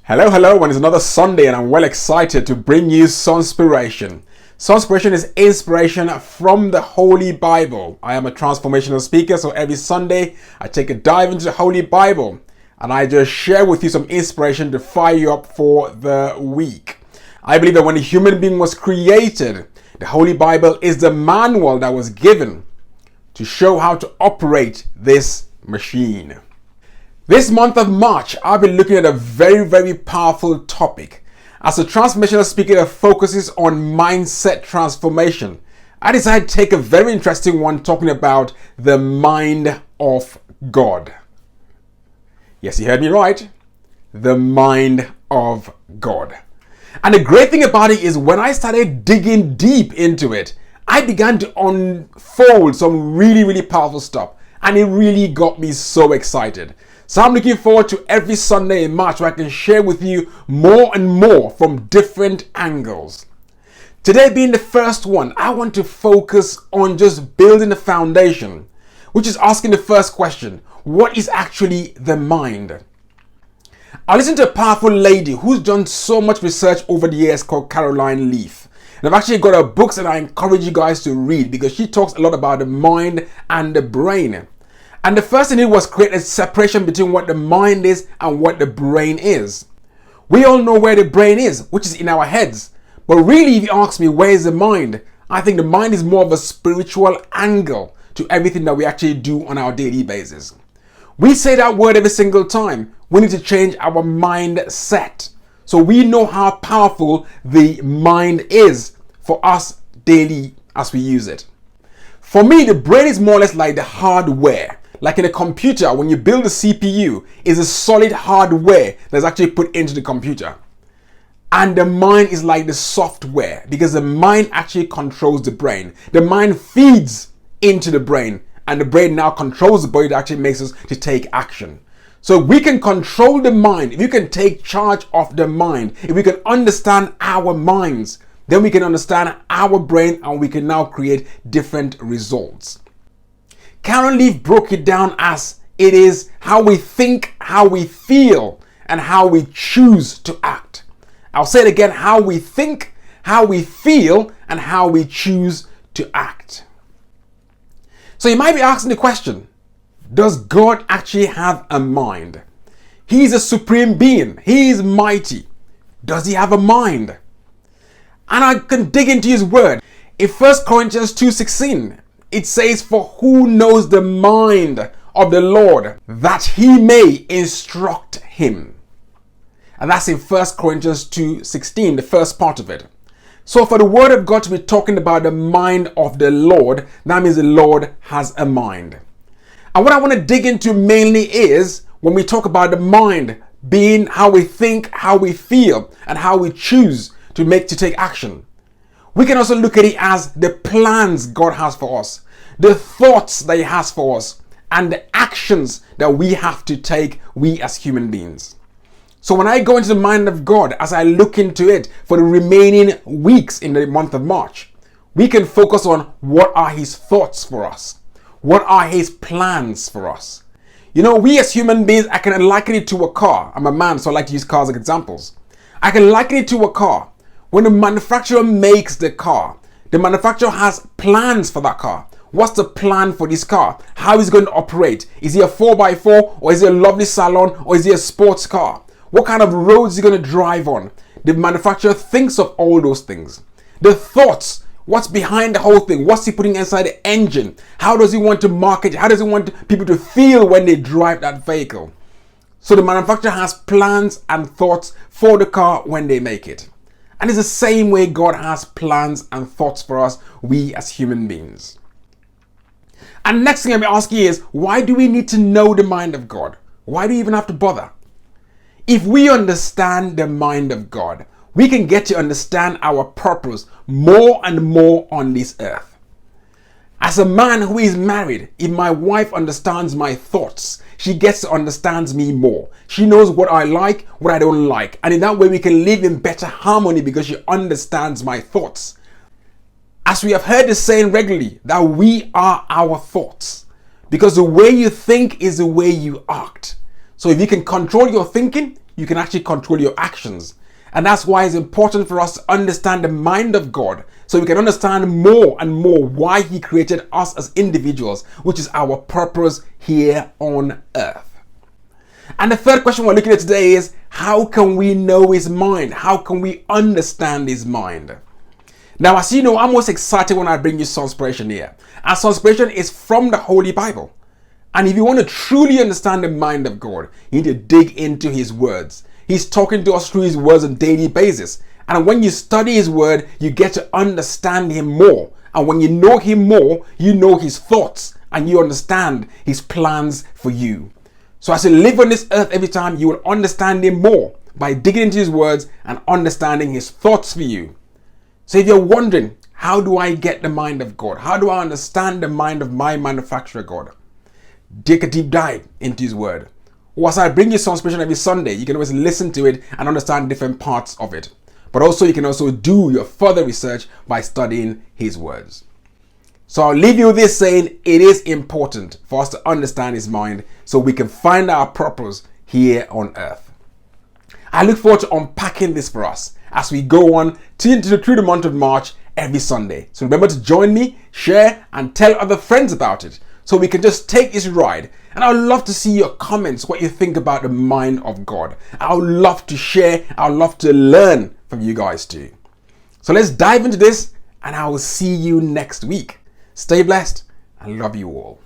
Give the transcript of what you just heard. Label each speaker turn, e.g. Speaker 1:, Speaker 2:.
Speaker 1: Hello, and it's another Sunday, and I'm well excited to bring you Sunspiration. Sunspiration is inspiration from the Holy Bible. I am a transformational speaker, so every Sunday I take a dive into the Holy Bible and I just share with you some inspiration to fire you up for the week. I believe that when a human being was created, the Holy Bible is the manual that was given to show how to operate this machine. This month of March, I'll be looking at a very powerful topic. As a transformational speaker that focuses on mindset transformation, I decided to take a very interesting one talking about the mind of God. Yes, you heard me right. The mind of God. And the great thing about it is when I started digging deep into it, I began to unfold some really powerful stuff. And it really got me so excited. So I'm looking forward to every Sunday in March where I can share with you more and more from different angles. Today being the first one, I want to focus on just building the foundation, which is asking the first question: what is actually the mind? I listened to a powerful lady who's done so much research over the years called Caroline Leaf. And I've actually got her books that I encourage you guys to read because she talks a lot about the mind and the brain. And the first thing it was create a separation between what the mind is and what the brain is. We all know where the brain is, which is in our heads. But really, if you ask me, where is the mind? I think the mind is more of a spiritual angle to everything that we actually do on our daily basis. We say that word every single time. We need to change our mindset so we know how powerful the mind is for us daily as we use it. For me, the brain is more or less like the hardware. Like in a computer, when you build a CPU, it's a solid hardware that's actually put into the computer. And the mind is like the software because the mind actually controls the brain. The mind feeds into the brain and the brain now controls the body that actually makes us to take action. So we can control the mind. If you can take charge of the mind, if we can understand our minds, then we can understand our brain and we can now create different results. Karen Leaf broke it down as it is how we think, how we feel, and how we choose to act. I'll say it again: how we think, how we feel, and how we choose to act. So you might be asking the question, does God actually have a mind? He's a supreme being. He is mighty. Does he have a mind? And I can dig into his word. In 1 Corinthians 2:16, it says, "For who knows the mind of the Lord, that he may instruct him?" And that's in 1 Corinthians 2:16, the first part of it. So for the word of God to be talking about the mind of the Lord, that means the Lord has a mind. And what I want to dig into mainly is when we talk about the mind being how we think, how we feel, and how we choose to take action. We can also look at it as the plans God has for us, the thoughts that he has for us, and the actions that we have to take, we as human beings. So when I go into the mind of God, as I look into it for the remaining weeks in the month of March, we can focus on what are his thoughts for us. What are his plans for us? You know, we as human beings, I can liken it to a car. I'm a man, so I like to use cars as examples. I can liken it to a car. When the manufacturer makes the car, the manufacturer has plans for that car. What's the plan for this car? How is it going to operate? Is it a 4x4 or is it a lovely salon or is it a sports car? What kind of roads is it going to drive on? The manufacturer thinks of all those things. The thoughts, what's behind the whole thing? What's he putting inside the engine? How does he want to market it? How does he want people to feel when they drive that vehicle? So the manufacturer has plans and thoughts for the car when they make it. And it's the same way God has plans and thoughts for us, we as human beings. And next thing I'm going to ask you is, why do we need to know the mind of God? Why do we even have to bother? If we understand the mind of God, we can get to understand our purpose more and more on this earth. As a man who is married, if my wife understands my thoughts, she gets to understand me more. She knows what I like, what I don't like. And in that way, we can live in better harmony because she understands my thoughts. As we have heard the saying regularly, that we are our thoughts. Because the way you think is the way you act. So if you can control your thinking, you can actually control your actions. And that's why it's important for us to understand the mind of God, so we can understand more and more why he created us as individuals, which is our purpose here on earth. And the third question we're looking at today is, how can we know his mind? How can we understand his mind? Now, as you know, I'm most excited when I bring you Sonspiration here. And Sonspiration is from the Holy Bible. And if you want to truly understand the mind of God, you need to dig into his words. He's talking to us through his words on a daily basis. And when you study his word, you get to understand him more. And when you know him more, you know his thoughts and you understand his plans for you. So as you live on this earth every time, you will understand him more by digging into his words and understanding his thoughts for you. So if you're wondering, how do I get the mind of God? How do I understand the mind of my manufacturer God? Take a deep dive into his word. Or as I bring you Sonspiration every Sunday, you can always listen to it and understand different parts of it. But also you can also do your further research by studying his words. So I'll leave you with this saying, it is important for us to understand his mind so we can find our purpose here on earth. I look forward to unpacking this for us as we go on through the month of March every Sunday. So remember to join me, share, and tell other friends about it so we can just take this ride. And I would love to see your comments, what you think about the mind of God. I would love to share. I would love to learn from you guys too. So let's dive into this, and I will see you next week. Stay blessed and love you all.